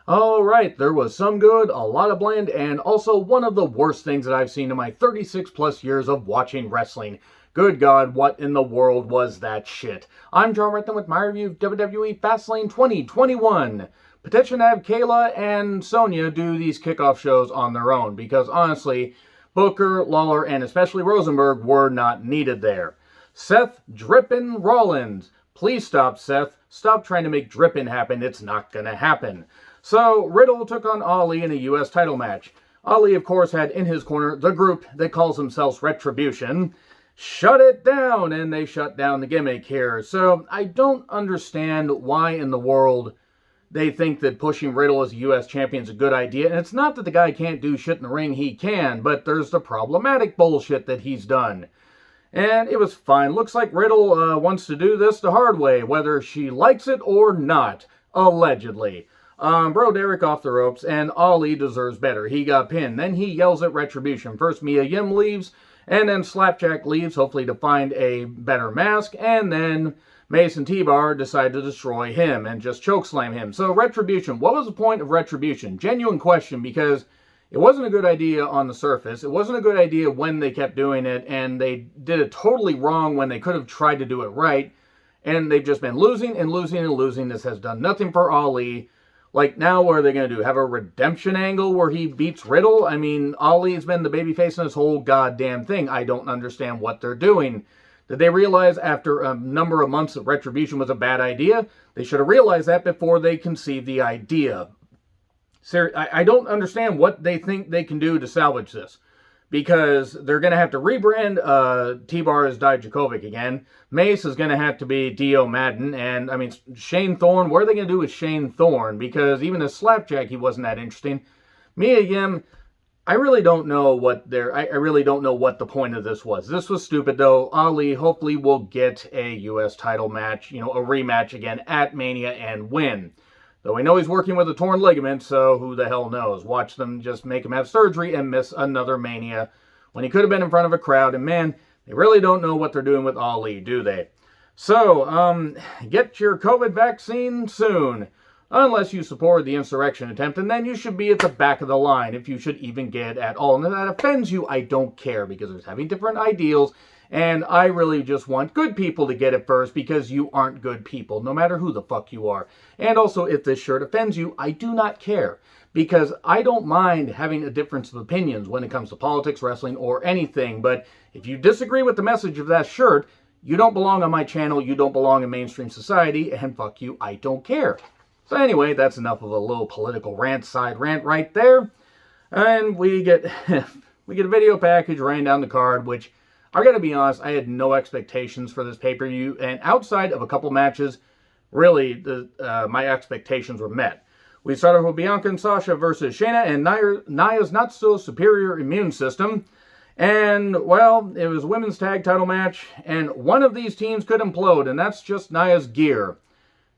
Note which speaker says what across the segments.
Speaker 1: Alright, there was some good, a lot of bland, and also one of the worst things that I've seen in my 36 plus years of watching wrestling. Good God, what in the world was that shit? I'm John Rant with my review of WWE Fastlane 2021. Petition to have Kayla and Sonya do these kickoff shows on their own, because honestly, Booker, Lawler, and especially Rosenberg were not needed there. Seth Drippin' Rollins. Please stop, Seth. Stop trying to make Drippin' happen. It's not gonna happen. So, Riddle took on Ali in a U.S. title match. Ali, of course, had in his corner the group that calls themselves Retribution. Shut it down, and they shut down the gimmick here. So, I don't understand why in the world they think that pushing Riddle as a U.S. champion is a good idea. And it's not that the guy can't do shit in the ring, he can, but there's the problematic bullshit that he's done. And it was fine. Looks like Riddle wants to do this the hard way, whether she likes it or not, allegedly. Bro Derek off the ropes, and Ali deserves better. He got pinned. Then he yells at Retribution. First Mia Yim leaves, and then Slapjack leaves, hopefully to find a better mask, and then Mace and T-Bar decide to destroy him and just chokeslam him. So Retribution, what was the point of Retribution? Genuine question, because it wasn't a good idea on the surface. It wasn't a good idea when they kept doing it, and they did it totally wrong when they could have tried to do it right. And they've just been losing and losing and losing. This has done nothing for Ali. Like, now what are they going to do? Have a redemption angle where he beats Riddle? I mean, Ali's been the babyface in this whole goddamn thing. I don't understand what they're doing. Did they realize after a number of months that Retribution was a bad idea? They should have realized that before they conceived the idea. I don't understand what they think they can do to salvage this. Because they're going to have to rebrand T-Bar as Dijakovic again. Mace is going to have to be Dio Madden. And, I mean, Shane Thorne, what are they going to do with Shane Thorne? Because even as Slapjack, he wasn't that interesting. Mia Yim, I really don't know what I really don't know what the point of this was. This was stupid, though. Ali hopefully will get a U.S. title match, a rematch again at Mania and win. Though we know he's working with a torn ligament, so who the hell knows? Watch them just make him have surgery and miss another Mania when he could have been in front of a crowd. And man, they really don't know what they're doing with Ali, do they? So, get your COVID vaccine soon. Unless you support the insurrection attempt, and then you should be at the back of the line, if you should even get it at all. And if that offends you, I don't care, because there's having different ideals. And I really just want good people to get it first, because you aren't good people, no matter who the fuck you are. And also, if this shirt offends you, I do not care. Because I don't mind having a difference of opinions when it comes to politics, wrestling, or anything. But if you disagree with the message of that shirt, you don't belong on my channel, you don't belong in mainstream society, and fuck you, I don't care. So anyway, that's enough of a little political side rant right there. And we get a video package ran down the card, which I gotta be honest, I had no expectations for this pay-per-view, and outside of a couple matches, really, my expectations were met. We started with Bianca and Sasha versus Shayna and Nia's not-so-superior immune system. And, well, it was a women's tag title match, and one of these teams could implode, and that's just Nia's gear.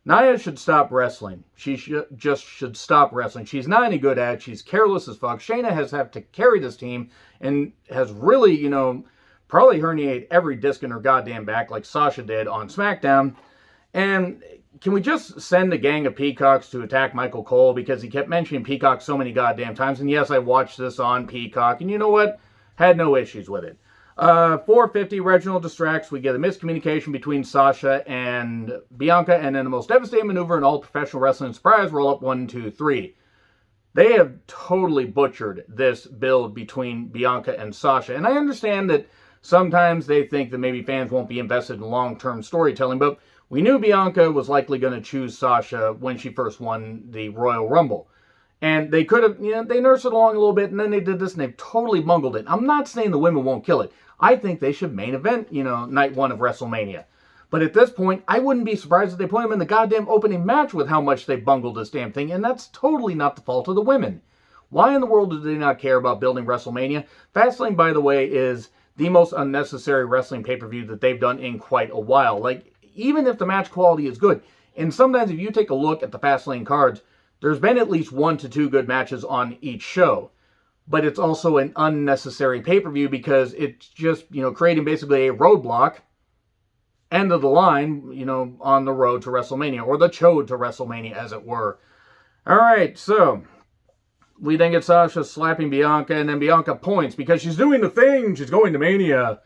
Speaker 1: Nia should stop wrestling. She should stop wrestling. She's not any good at it. She's careless as fuck. Shayna has had to carry this team and has really, probably herniate every disc in her goddamn back like Sasha did on SmackDown. And can we just send a gang of peacocks to attack Michael Cole? Because he kept mentioning Peacock so many goddamn times. And yes, I watched this on Peacock. And you know what? Had no issues with it. 450, Reginald distracts. We get a miscommunication between Sasha and Bianca. And then the most devastating maneuver in all professional wrestling. Surprise roll-up 1, 2, 3. They have totally butchered this build between Bianca and Sasha. And I understand that sometimes they think that maybe fans won't be invested in long-term storytelling, but we knew Bianca was likely going to choose Sasha when she first won the Royal Rumble. And they could have, they nursed it along a little bit, and then they did this, and they've totally bungled it. I'm not saying the women won't kill it. I think they should main event, night one of WrestleMania. But at this point, I wouldn't be surprised if they put them in the goddamn opening match with how much they bungled this damn thing, and that's totally not the fault of the women. Why in the world do they not care about building WrestleMania? Fastlane, by the way, is the most unnecessary wrestling pay-per-view that they've done in quite a while. Like, even if the match quality is good, and sometimes if you take a look at the Fastlane cards, there's been at least 1 to 2 good matches on each show. But it's also an unnecessary pay-per-view because it's just, creating basically a roadblock, end of the line, on the road to WrestleMania, or the chode to WrestleMania, as it were. All right, so we then get Sasha slapping Bianca, and then Bianca points because she's doing the thing. She's going to Mania.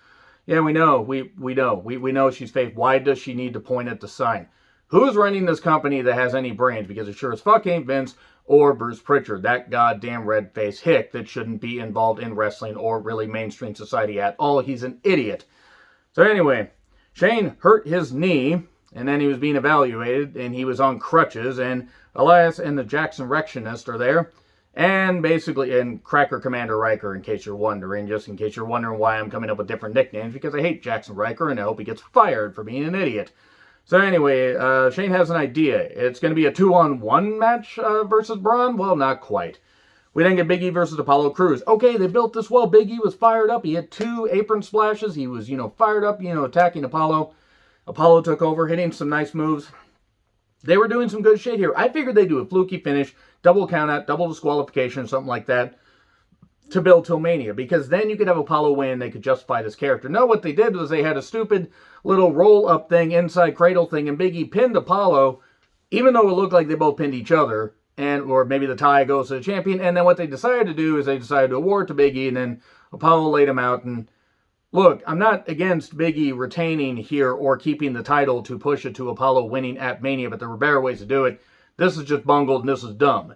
Speaker 1: Yeah, we know. We know. We know she's fake. Why does she need to point at the sign? Who's running this company that has any brains? Because it sure as fuck ain't Vince or Bruce Pritchard, that goddamn red-faced hick that shouldn't be involved in wrestling or really mainstream society at all. He's an idiot. So anyway, Shane hurt his knee, and then he was being evaluated, and he was on crutches, and Elias and the Jackson Rectionist are there. And basically, and Cracker Commander Riker, in case you're wondering, just in case you're wondering why I'm coming up with different nicknames, because I hate Jackson Riker, and I hope he gets fired for being an idiot. So anyway, Shane has an idea. It's going to be a 2-on-1 match versus Braun? Well, not quite. We then get Big E versus Apollo Crews. Okay, they built this well. Big E was fired up. He had 2 apron splashes. He was, fired up, attacking Apollo. Apollo took over, hitting some nice moves. They were doing some good shit here. I figured they'd do a fluky finish, double count out, double disqualification, something like that, to build till Mania, because then you could have Apollo win, they could justify this character. No, what they did was they had a stupid little roll-up thing, inside cradle thing, and Big E pinned Apollo, even though it looked like they both pinned each other, or maybe the tie goes to the champion, and then what they decided to do is they decided to award to Big E, and then Apollo laid him out, and look, I'm not against Big E retaining here or keeping the title to push it to Apollo winning at Mania, but there were better ways to do it. This is just bungled, and this is dumb.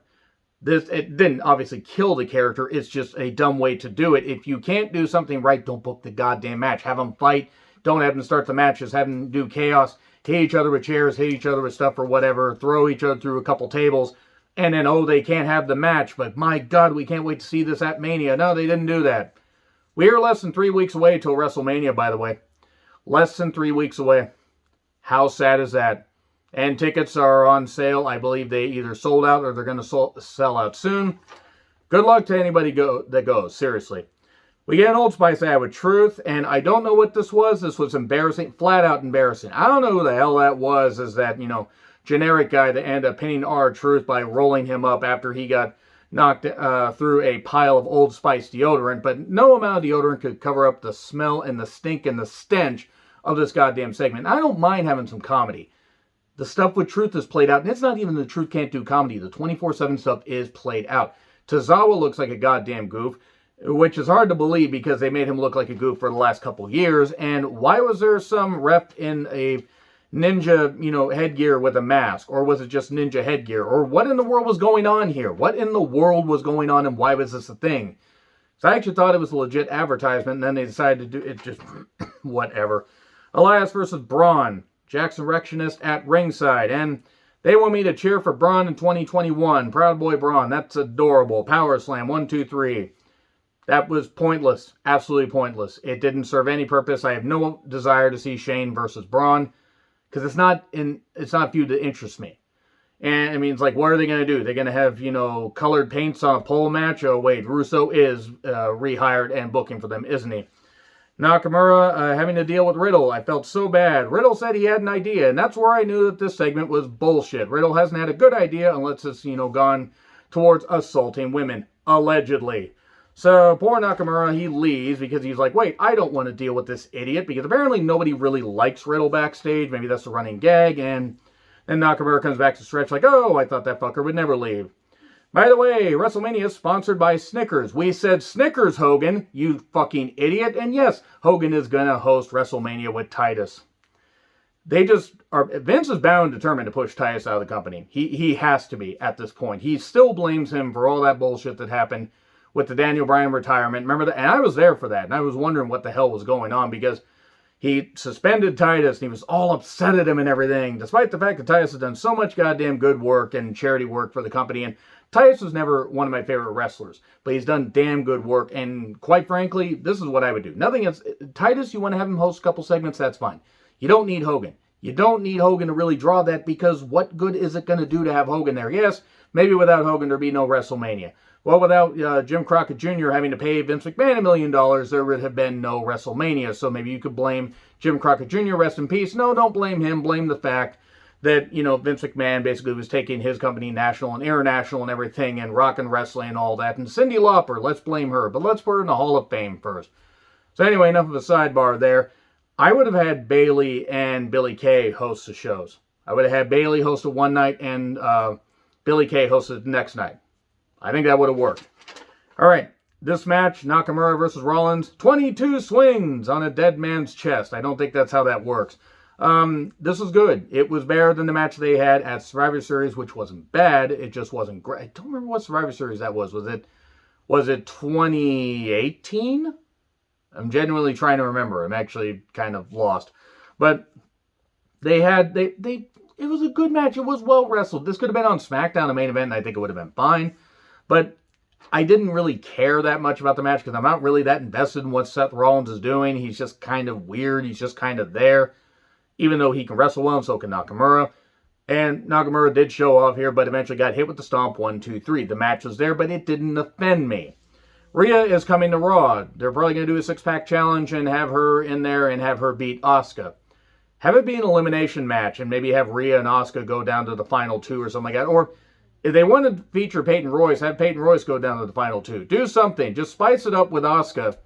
Speaker 1: It didn't obviously kill the character. It's just a dumb way to do it. If you can't do something right, don't book the goddamn match. Have them fight. Don't have them start the matches. Have them do chaos. Hit each other with chairs. Hit each other with stuff or whatever. Throw each other through a couple tables. And then, oh, they can't have the match. But my God, we can't wait to see this at Mania. No, they didn't do that. We are less than 3 weeks away till WrestleMania, by the way. Less than 3 weeks away. How sad is that? And tickets are on sale. I believe they either sold out or they're going to sell out soon. Good luck to anybody that goes, seriously. We get an Old Spice ad with Truth, and I don't know what this was. This was embarrassing, flat out embarrassing. I don't know who the hell that was, is that, generic guy that ended up pinning R-Truth by rolling him up after he got knocked through a pile of Old Spice deodorant. But no amount of deodorant could cover up the smell and the stink and the stench of this goddamn segment. I don't mind having some comedy. The stuff with Truth is played out, and it's not even the Truth can't do comedy. The 24/7 stuff is played out. Tozawa looks like a goddamn goof, which is hard to believe because they made him look like a goof for the last couple years. And why was there some rep in a ninja, headgear with a mask? Or was it just ninja headgear? Or what in the world was going on here? What in the world was going on, and why was this a thing? So I actually thought it was a legit advertisement, and then they decided to do it. Just whatever. Elias versus Braun. Jackson Rectionist at ringside. And they want me to cheer for Braun in 2021. Proud Boy Braun. That's adorable. Power Slam. 1, 2, 3. That was pointless. Absolutely pointless. It didn't serve any purpose. I have no desire to see Shane versus Braun, because it's not a feud that interests me. And I mean, it's like, what are they going to do? They're going to have, colored paints on a pole match? Oh, wait, Russo is rehired and booking for them, isn't he? Nakamura having to deal with Riddle. I felt so bad. Riddle said he had an idea, and that's where I knew that this segment was bullshit. Riddle hasn't had a good idea unless it's, gone towards assaulting women, allegedly. So poor Nakamura, he leaves because he's like, wait, I don't want to deal with this idiot, because apparently nobody really likes Riddle backstage. Maybe that's the running gag, and then Nakamura comes back to stretch like, oh, I thought that fucker would never leave. By the way, WrestleMania is sponsored by Snickers. We said Snickers, Hogan, you fucking idiot. And yes, Hogan is going to host WrestleMania with Titus. Vince is bound and determined to push Titus out of the company. He has to be at this point. He still blames him for all that bullshit that happened with the Daniel Bryan retirement. Remember that? And I was there for that. And I was wondering what the hell was going on, because he suspended Titus, and he was all upset at him and everything, despite the fact that Titus has done so much goddamn good work and charity work for the company. And Titus was never one of my favorite wrestlers, but he's done damn good work. And quite frankly, this is what I would do. Nothing else. Titus, you want to have him host a couple segments, that's fine. You don't need Hogan. You don't need Hogan to really draw that, because what good is it going to do to have Hogan there? Yes, maybe without Hogan there'd be no WrestleMania. Well, without Jim Crockett Jr. having to pay Vince McMahon $1 million, there would have been no WrestleMania. So maybe you could blame Jim Crockett Jr., rest in peace. No, don't blame him. Blame the fact that, Vince McMahon basically was taking his company national and international and everything, and rock and wrestling and all that. And Cyndi Lauper, let's blame her. But let's put her in the Hall of Fame first. So anyway, enough of a sidebar there. I would have had Bayley and Billie Kay host the shows. I would have had Bayley host a one night and Billy Kay hosted the next night. I think that would have worked. All right, this match, Nakamura versus Rollins, 22 swings on a dead man's chest. I don't think that's how that works. This was good. It was better than the match they had at Survivor Series, which wasn't bad. It just wasn't great. I don't remember what Survivor Series that was. Was it 2018? I'm genuinely trying to remember. I'm actually kind of lost. But it was a good match. It was well wrestled. This could have been on SmackDown, a main event, and I think it would have been fine. But I didn't really care that much about the match because I'm not really that invested in what Seth Rollins is doing. He's just kind of weird. He's just kind of there. Even though he can wrestle well, and so can Nakamura. And Nakamura did show off here, but eventually got hit with the stomp 1, 2, 3. The match was there, but it didn't offend me. Rhea is coming to Raw. They're probably going to do a six-pack challenge and have her in there and have her beat Asuka. Have it be an elimination match and maybe have Rhea and Asuka go down to the final 2 or something like that. Or if they want to feature Peyton Royce, have Peyton Royce go down to the final 2. Do something. Just spice it up with Asuka,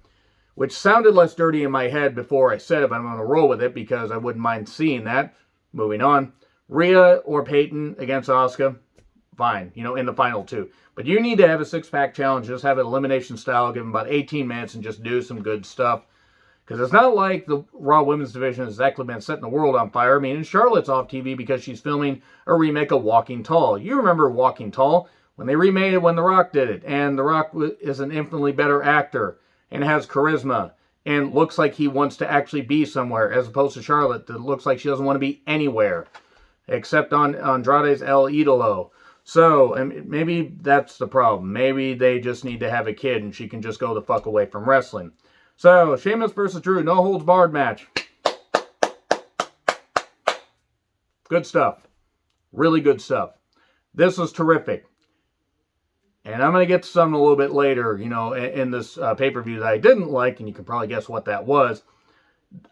Speaker 1: which sounded less dirty in my head before I said it, but I'm going to roll with it because I wouldn't mind seeing that. Moving on. Rhea or Peyton against Asuka, fine, in the final 2. But you need to have a six-pack challenge. Just have it elimination style, give them about 18 minutes, and just do some good stuff. Because it's not like the Raw Women's Division has exactly been setting the world on fire. I mean, Charlotte's off TV because she's filming a remake of Walking Tall. You remember Walking Tall? When they remade it when The Rock did it. And The Rock is an infinitely better actor and has charisma and looks like he wants to actually be somewhere, as opposed to Charlotte that looks like she doesn't want to be anywhere except on Andrade's El Idolo. So, maybe that's the problem. Maybe they just need to have a kid and she can just go the fuck away from wrestling. So, Sheamus versus Drew, no holds barred match. Good stuff. Really good stuff. This was terrific. And I'm going to get to something a little bit later, in this pay-per-view that I didn't like, and you can probably guess what that was.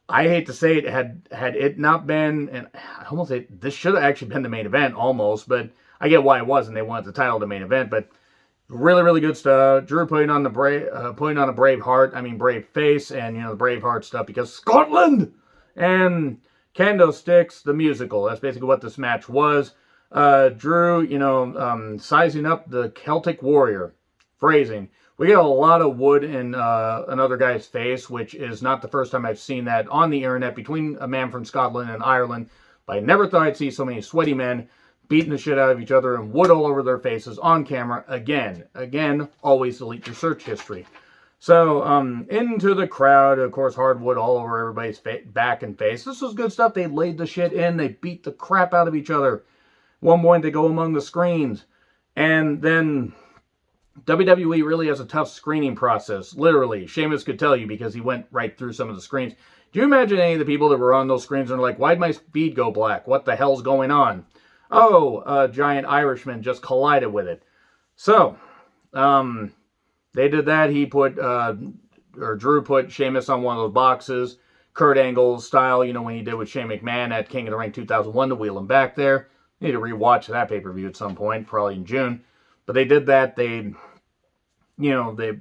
Speaker 1: I hate to say it, had it not been, and I almost say this should have actually been the main event, almost, but I get why it wasn't. They wanted the title the main event, but really, really good stuff. Drew putting on a brave face, and the brave heart stuff because Scotland and Kendo Sticks, the musical. That's basically what this match was. Drew, sizing up the Celtic Warrior. Phrasing. We get a lot of wood in another guy's face, which is not the first time I've seen that on the internet between a man from Scotland and Ireland. But I never thought I'd see so many sweaty men beating the shit out of each other and wood all over their faces on camera again. Again, always delete your search history. So, into the crowd, of course, hardwood all over everybody's back and face. This was good stuff. They laid the shit in. They beat the crap out of each other. One point, they go among the screens. And then WWE really has a tough screening process. Literally, Sheamus could tell you because he went right through some of the screens. Do you imagine any of the people that were on those screens and are like, why'd my feed go black? What the hell's going on? Oh, a giant Irishman just collided with it. So, they did that. Drew put Sheamus on one of those boxes. Kurt Angle style, when he did with Shane McMahon at King of the Ring 2001 to wheel him back there. Need to rewatch that pay-per-view at some point, probably in June. But they did that. They did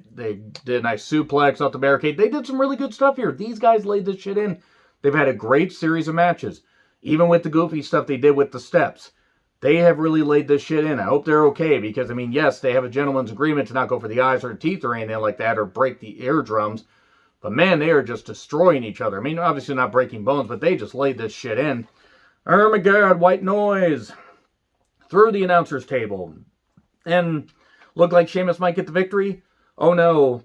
Speaker 1: a nice suplex off the barricade. They did some really good stuff here. These guys laid this shit in. They've had a great series of matches. Even with the goofy stuff they did with the steps. They have really laid this shit in. I hope they're okay because, yes, they have a gentleman's agreement to not go for the eyes or the teeth or anything like that or break the eardrums. But, man, they are just destroying each other. Obviously not breaking bones, but they just laid this shit in. Oh, my God, white noise. Through the announcer's table. And looked like Sheamus might get the victory. Oh, no.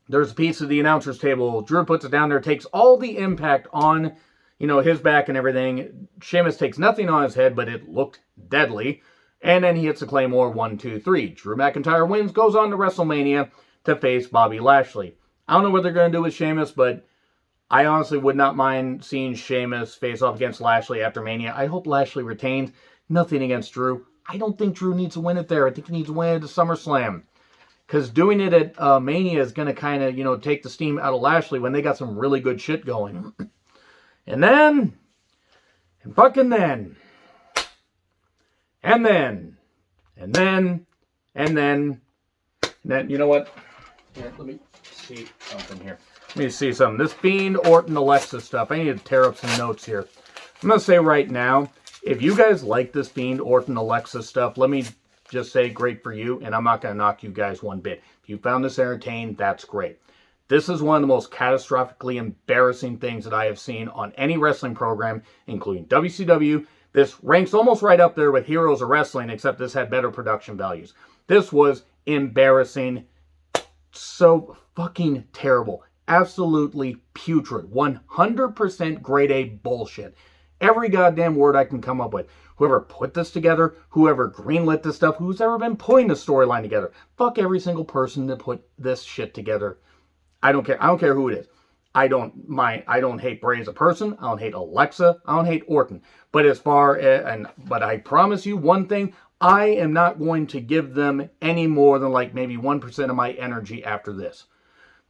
Speaker 1: There's a piece of the announcer's table. Drew puts it down there, takes all the impact on his back and everything. Sheamus takes nothing on his head, but it looked deadly. And then he hits a Claymore 1, 2, 3. Drew McIntyre wins, goes on to WrestleMania to face Bobby Lashley. I don't know what they're going to do with Sheamus, but I honestly would not mind seeing Sheamus face off against Lashley after Mania. I hope Lashley retains. Nothing against Drew. I don't think Drew needs to win it there. I think he needs to win it at SummerSlam. Because doing it at Mania is going to kind of, take the steam out of Lashley when they got some really good shit going. And then, you know what? Here, let me see something here. Let me see something. This Fiend, Orton, Alexa stuff. I need to tear up some notes here. I'm going to say right now, If you guys like this Fiend, Orton, Alexa stuff, let me just say great for you, and I'm not going to knock you guys one bit. If you found this entertaining, that's great. This is one of the most catastrophically embarrassing things that I have seen on any wrestling program, including WCW. This ranks almost right up there with Heroes of Wrestling, except this had better production values. This was embarrassing. So fucking terrible. Absolutely putrid. 100% grade A bullshit. Every goddamn word I can come up with. Whoever put this together, whoever greenlit this stuff, who's ever been putting the storyline together. Fuck every single person that put this shit together. I don't care. I don't care who it is. I don't hate Bray as a person. I don't hate Alexa. I don't hate Orton. But but I promise you one thing, I am not going to give them any more than like maybe 1% of my energy after this.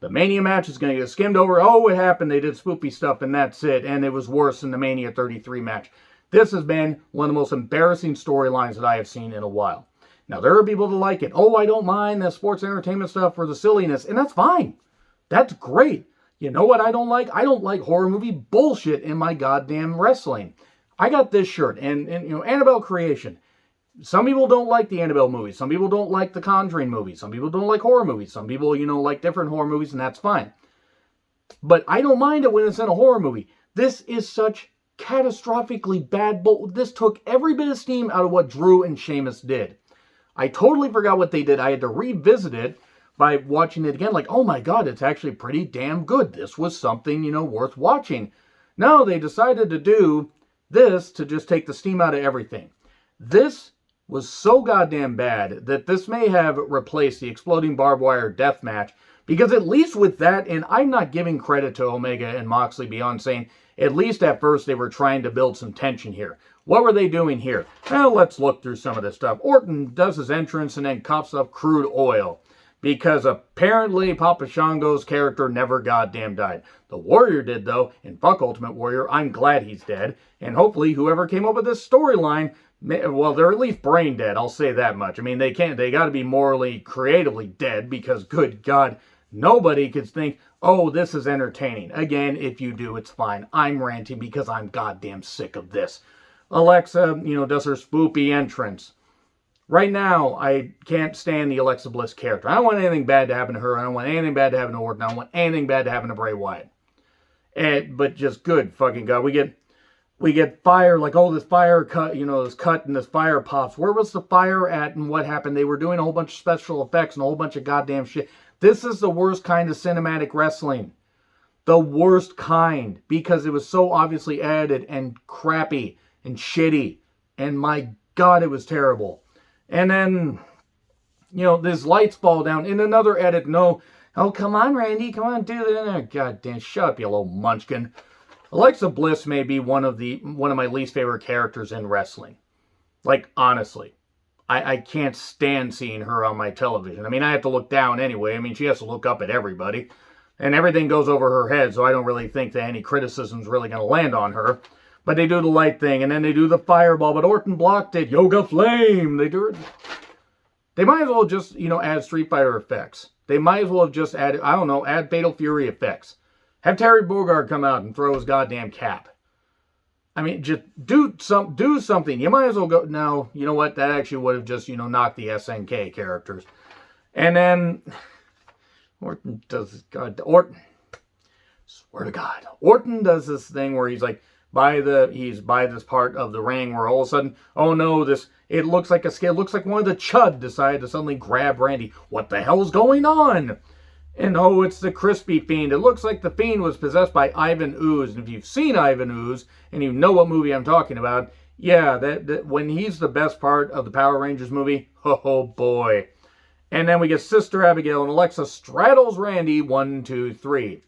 Speaker 1: The Mania match is going to get skimmed over. Oh, it happened. They did spoopy stuff and that's it. And it was worse than the Mania 33 match. This has been one of the most embarrassing storylines that I have seen in a while. Now, there are people that like it. Oh, I don't mind the sports entertainment stuff for the silliness. And that's fine. That's great. You know what I don't like? I don't like horror movie bullshit in my goddamn wrestling. I got this shirt and you know, Annabelle Creation. Some people don't like the Annabelle movies. Some people don't like the Conjuring movies. Some people don't like horror movies. Some people, you know, like different horror movies, and that's fine. But I don't mind it when it's in a horror movie. This is such catastrophically bad this took every bit of steam out of what Drew and Sheamus did. I totally forgot what they did. I had to revisit it by watching it again. Like, oh my God, it's actually pretty damn good. This was something, you know, worth watching. No, they decided to do this to just take the steam out of everything. This was so goddamn bad that this may have replaced the exploding barbed wire death match, because at least with that, and I'm not giving credit to Omega and Moxley beyond saying, at least at first they were trying to build some tension here. What were they doing here? Well, let's look through some of this stuff. Orton does his entrance and then coughs up crude oil, because apparently Papa Shango's character never goddamn died. The Warrior did, though, and fuck Ultimate Warrior. I'm glad he's dead. And hopefully whoever came up with this storyline, well, they're at least brain dead, I'll say that much. I mean, they got to be morally, creatively dead, because good God, nobody could think, oh, this is entertaining. Again, if you do, it's fine. I'm ranting because I'm goddamn sick of this. Alexa, you know, does her spoopy entrance. Right now, I can't stand the Alexa Bliss character. I don't want anything bad to happen to her. I don't want anything bad to happen to Orton. I don't want anything bad to happen to Bray Wyatt. But just good fucking God. We get fire, like, oh, this fire cut, you know, this cut and this fire pops. Where was the fire at and what happened? They were doing a whole bunch of special effects and a whole bunch of goddamn shit. This is the worst kind of cinematic wrestling. The worst kind. Because it was so obviously edited and crappy and shitty. And my God, it was terrible. And then, you know, these lights fall down. In another edit, no. Oh, come on, Randy. Come on, do that. God damn, shut up, you little munchkin. Alexa Bliss may be one of my least favorite characters in wrestling. Like, honestly. I can't stand seeing her on my television. I mean, I have to look down anyway. I mean, she has to look up at everybody. And everything goes over her head, so I don't really think that any criticism's really going to land on her. But they do the light thing, and then they do the fireball, but Orton blocked it. Yoga Flame! They might as well just, you know, add Street Fighter effects. They might as well have just added, I don't know, add Fatal Fury effects. Have Terry Bogard come out and throw his goddamn cap. I mean, just do something. You might as well go, no, you know what, that actually would have just, you know, knocked the SNK characters. And then, Orton does this, swear to God, Orton does this thing where he's like, he's by this part of the ring where all of a sudden, oh no, it looks like one of the Chud decided to suddenly grab Randy. What the hell's going on? And oh, it's the Crispy Fiend. It looks like the Fiend was possessed by Ivan Ooze. And if you've seen Ivan Ooze, and you know what movie I'm talking about, yeah, that when he's the best part of the Power Rangers movie, oh boy. And then we get Sister Abigail, and Alexa straddles Randy, 1, 2, 3.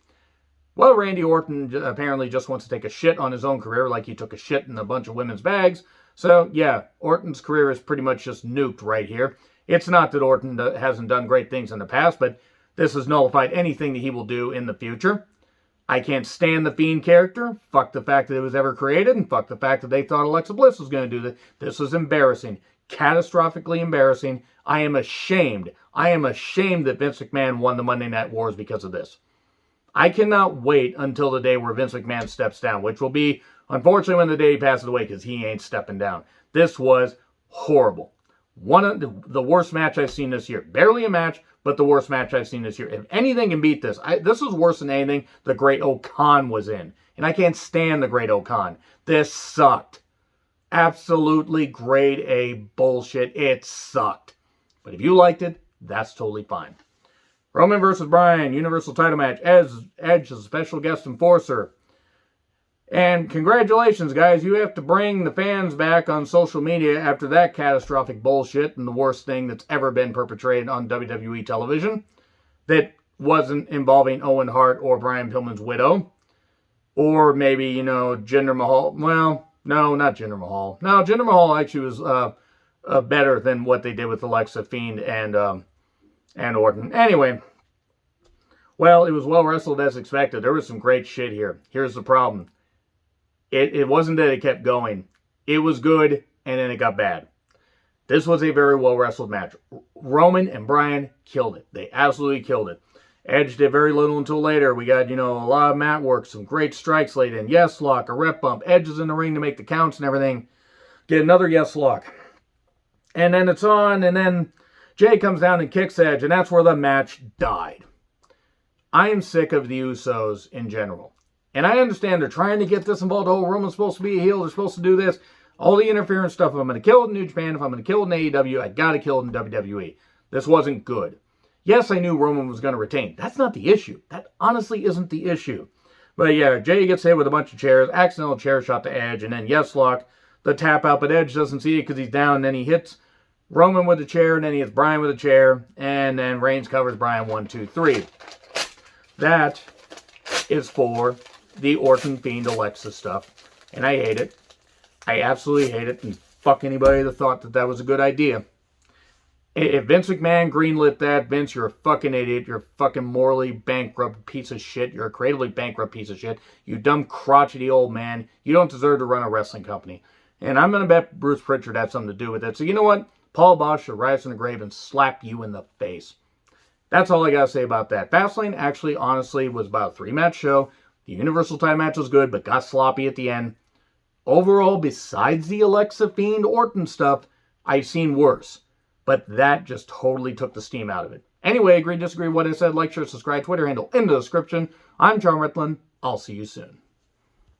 Speaker 1: Well, Randy Orton apparently just wants to take a shit on his own career, like he took a shit in a bunch of women's bags. So, yeah, Orton's career is pretty much just nuked right here. It's not that Orton hasn't done great things in the past, but this has nullified anything that he will do in the future. I can't stand the Fiend character. Fuck the fact that it was ever created, and fuck the fact that they thought Alexa Bliss was going to do this. This was embarrassing. Catastrophically embarrassing. I am ashamed. I am ashamed that Vince McMahon won the Monday Night Wars because of this. I cannot wait until the day where Vince McMahon steps down, which will be Unfortunately, when the day he passes away, because he ain't stepping down. This was horrible. One of the worst match I've seen this year. Barely a match, but the worst match I've seen this year. If anything can beat this, this was worse than anything the Great Okan was in. And I can't stand the Great Okan. This sucked. Absolutely grade A bullshit. It sucked. But if you liked it, that's totally fine. Roman versus Bryan, Universal title match. Edge is a special guest enforcer. And congratulations, guys. You have to bring the fans back on social media after that catastrophic bullshit and the worst thing that's ever been perpetrated on WWE television that wasn't involving Owen Hart or Brian Pillman's widow. Or maybe, Jinder Mahal. Well, no, not Jinder Mahal. No, Jinder Mahal actually was better than what they did with Alexa, Fiend, and Orton. Anyway, well, it was well wrestled as expected. There was some great shit here. Here's the problem. It wasn't that it kept going. It was good, and then it got bad. This was a very well wrestled match. Roman and Bryan killed it. They absolutely killed it. Edge did very little until later. We got, a lot of mat work, some great strikes laid in. Yes lock, a rep bump. Edge is in the ring to make the counts and everything. Get another yes lock. And then it's on, and then Jay comes down and kicks Edge, and that's where the match died. I am sick of the Usos in general. And I understand they're trying to get this involved. Oh, Roman's supposed to be a heel. They're supposed to do this. All the interference stuff. If I'm going to kill it in New Japan, if I'm going to kill it in AEW, I got to kill it in WWE. This wasn't good. Yes, I knew Roman was going to retain. That's not the issue. That honestly isn't the issue. But yeah, Jay gets hit with a bunch of chairs. Accidental chair shot to Edge. And then yes lock, the tap out. But Edge doesn't see it because he's down. And then he hits Roman with a chair. And then he hits Bryan with a chair. And then Reigns covers Bryan 1, 2, 3. That is for the Orton Fiend Alexa stuff. And I hate it. I absolutely hate it. And fuck anybody that thought that that was a good idea. If Vince McMahon greenlit that, Vince, you're a fucking idiot. You're a fucking morally bankrupt piece of shit. You're a creatively bankrupt piece of shit. You dumb crotchety old man. You don't deserve to run a wrestling company. And I'm going to bet Bruce Pritchard had something to do with it. So you know what? Paul Bosch should rise from the grave and slap you in the face. That's all I got to say about that. Fastlane actually, honestly, was about a 3-match show. The Universal title match was good, but got sloppy at the end. Overall, besides the Alexa Fiend Orton stuff, I've seen worse. But that just totally took the steam out of it. Anyway, agree, disagree with what I said, like, share, subscribe, Twitter handle in the description. I'm John Ritlin. I'll see you soon.